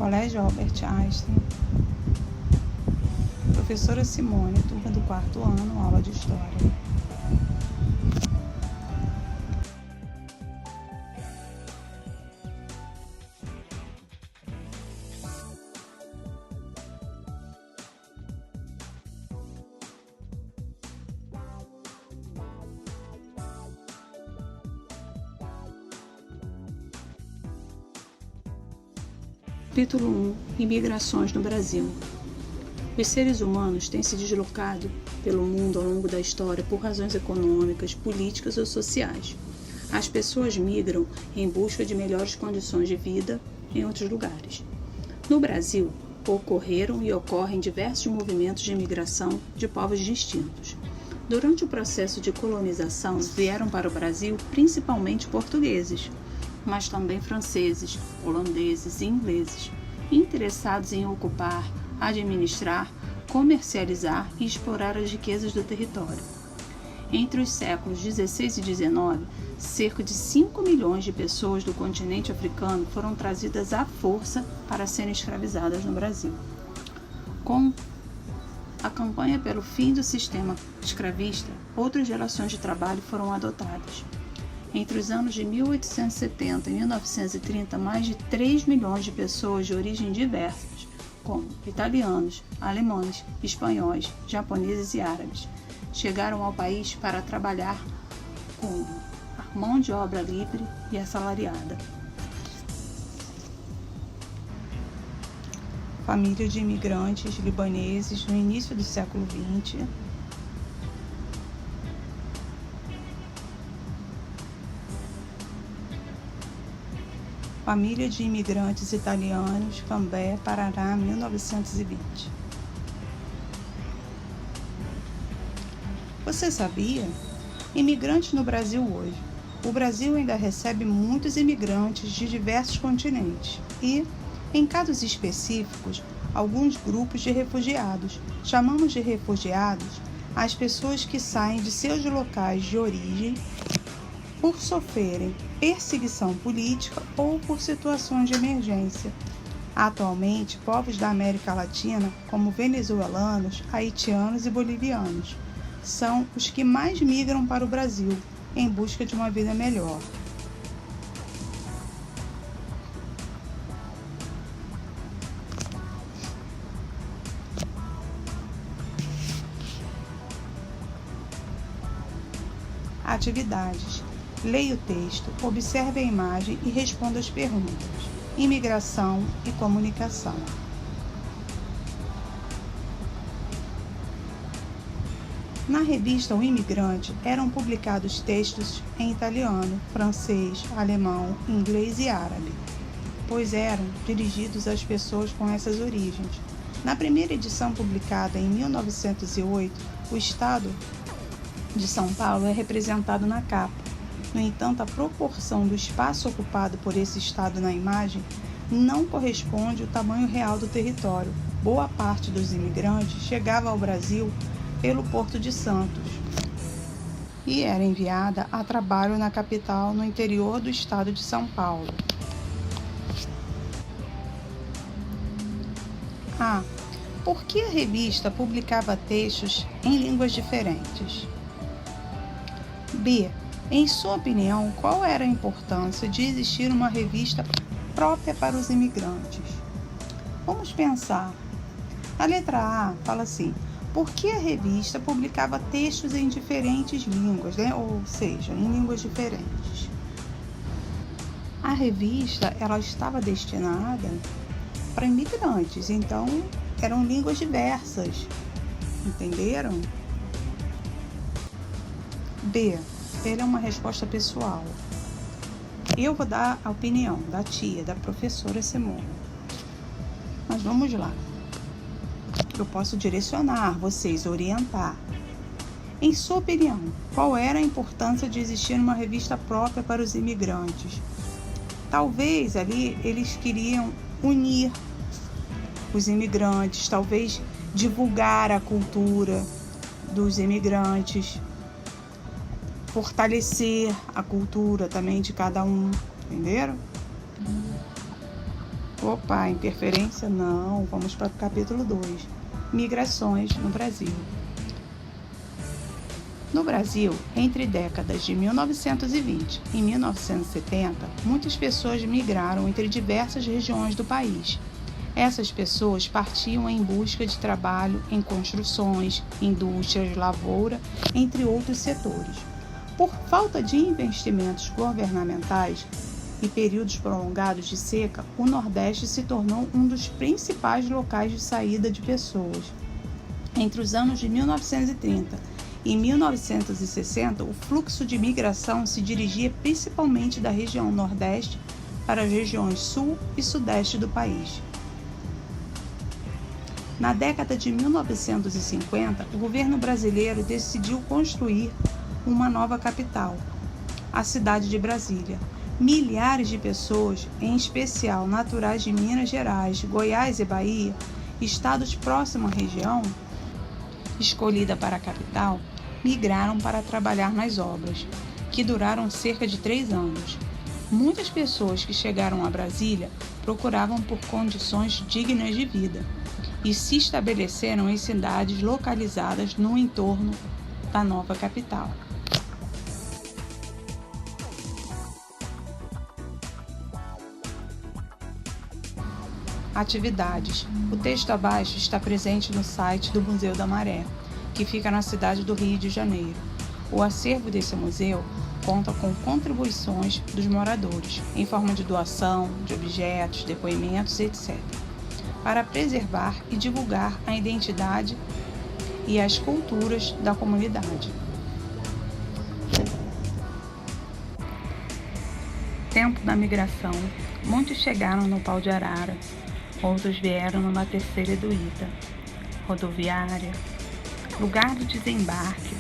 Colégio Albert Einstein. Professora Simone, turma do 4º ano, aula de História. Capítulo 1. Imigrações no Brasil. Os seres humanos têm se deslocado pelo mundo ao longo da história por razões econômicas, políticas ou sociais. As pessoas migram em busca de melhores condições de vida em outros lugares. No Brasil, ocorreram e ocorrem diversos movimentos de imigração de povos distintos. Durante o processo de colonização, vieram para o Brasil principalmente portugueses, mas também franceses, holandeses e ingleses, interessados em ocupar, administrar, comercializar e explorar as riquezas do território. Entre os séculos XVI e XIX, cerca de 5 milhões de pessoas do continente africano foram trazidas à força para serem escravizadas no Brasil. Com a campanha pelo fim do sistema escravista, outras relações de trabalho foram adotadas. Entre os anos de 1870 e 1930, mais de 3 milhões de pessoas de origem diversas, como italianos, alemães, espanhóis, japoneses e árabes, chegaram ao país para trabalhar como a mão de obra livre e assalariada. Família de imigrantes libaneses no início do século XX. Família de imigrantes italianos, Cambé, Paraná, 1920. Você sabia? Imigrantes no Brasil hoje. O Brasil ainda recebe muitos imigrantes de diversos continentes e, em casos específicos, alguns grupos de refugiados. Chamamos de refugiados as pessoas que saem de seus locais de origem por sofrerem perseguição política ou por situações de emergência. Atualmente, povos da América Latina, como venezuelanos, haitianos e bolivianos, são os que mais migram para o Brasil em busca de uma vida melhor. Atividades. Leia o texto, observe a imagem e responda as perguntas. Imigração e comunicação. Na revista O Imigrante eram publicados textos em italiano, francês, alemão, inglês e árabe, pois eram dirigidos às pessoas com essas origens. Na primeira edição publicada em 1908, o estado de São Paulo é representado na capa. No entanto, a proporção do espaço ocupado por esse estado na imagem não corresponde ao tamanho real do território. Boa parte dos imigrantes chegava ao Brasil pelo Porto de Santos e era enviada a trabalho na capital no interior do estado de São Paulo. A. Por que a revista publicava textos em línguas diferentes? B. Em sua opinião, qual era a importância de existir uma revista própria para os imigrantes? Vamos pensar. A letra A fala assim: por que a revista publicava textos em diferentes línguas, né? Ou seja, em línguas diferentes? A revista ela estava destinada para imigrantes, então eram línguas diversas, entenderam? B. Ele é uma resposta pessoal. Eu vou dar a opinião da tia, da professora Simone. Mas vamos lá. Eu posso direcionar vocês, orientar. Em sua opinião, qual era a importância de existir uma revista própria para os imigrantes? Talvez ali eles queriam unir os imigrantes, talvez divulgar a cultura dos imigrantes, fortalecer a cultura também de cada um, entenderam? Opa, interferência? Não. Vamos para o capítulo 2. Migrações no Brasil. No Brasil, entre décadas de 1920 e 1970, muitas pessoas migraram entre diversas regiões do país. Essas pessoas partiam em busca de trabalho em construções, indústrias, lavoura, entre outros setores. Por falta de investimentos governamentais e períodos prolongados de seca, o Nordeste se tornou um dos principais locais de saída de pessoas. Entre os anos de 1930 e 1960, o fluxo de migração se dirigia principalmente da região Nordeste para as regiões Sul e Sudeste do país. Na década de 1950, o governo brasileiro decidiu construir uma nova capital, a cidade de Brasília. Milhares de pessoas, em especial naturais de Minas Gerais, Goiás e Bahia, estados próximos à região escolhida para a capital, migraram para trabalhar nas obras, que duraram cerca de 3 anos. Muitas pessoas que chegaram a Brasília procuravam por condições dignas de vida e se estabeleceram em cidades localizadas no entorno da nova capital. Atividades. O texto abaixo está presente no site do Museu da Maré, que fica na cidade do Rio de Janeiro. O acervo desse museu conta com contribuições dos moradores, em forma de doação, de objetos, depoimentos, etc., para preservar e divulgar a identidade e as culturas da comunidade. Tempo da migração. Muitos chegaram no Pau de Arara, outros vieram numa terceira Eduíta, rodoviária, lugar do desembarque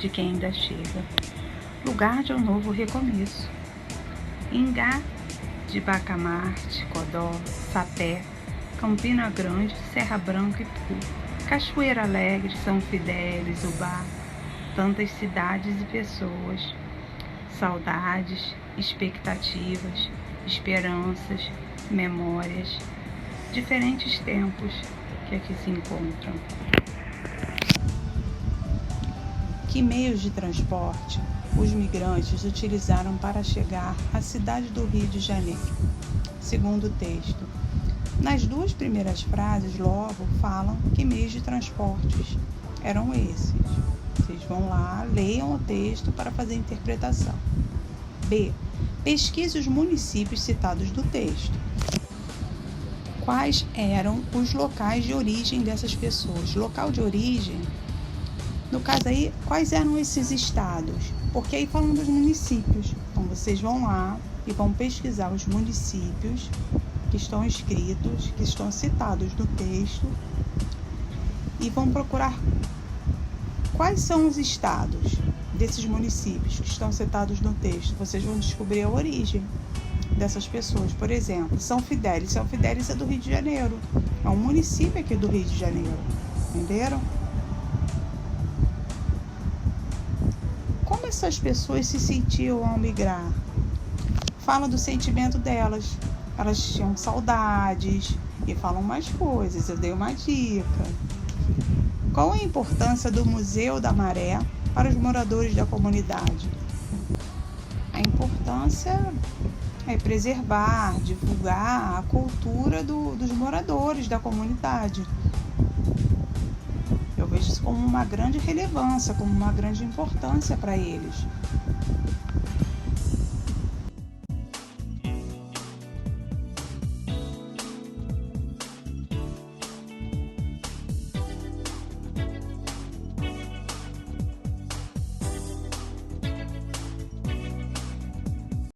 de quem ainda chega, lugar de um novo recomeço. Ingá de Bacamarte, Codó, Sapé, Campina Grande, Serra Branca e Pu, Cachoeira Alegre, São Fidélis, Ubá, tantas cidades e pessoas, saudades, expectativas, esperanças, memórias, diferentes tempos que aqui se encontram. Que meios de transporte os migrantes utilizaram para chegar à cidade do Rio de Janeiro? Segundo o texto, nas 2 primeiras frases logo falam que meios de transportes eram esses. Vocês vão lá, leiam o texto para fazer a interpretação. B. Pesquise os municípios citados do texto. Quais eram os locais de origem dessas pessoas? Local de origem, no caso aí, quais eram esses estados? Porque aí falam dos municípios. Então vocês vão lá e vão pesquisar os municípios que estão escritos, que estão citados no texto, e vão procurar quais são os estados desses municípios que estão citados no texto. Vocês vão descobrir a origem dessas pessoas. Por exemplo, São Fidélis. São Fidélis é do Rio de Janeiro. É um município aqui do Rio de Janeiro. Entenderam? Como essas pessoas se sentiam ao migrar? Fala do sentimento delas. Elas tinham saudades e falam mais coisas. Eu dei uma dica. Qual a importância do Museu da Maré para os moradores da comunidade? A importância é preservar, divulgar a cultura dos moradores da comunidade. Eu vejo isso como uma grande relevância, como uma grande importância para eles.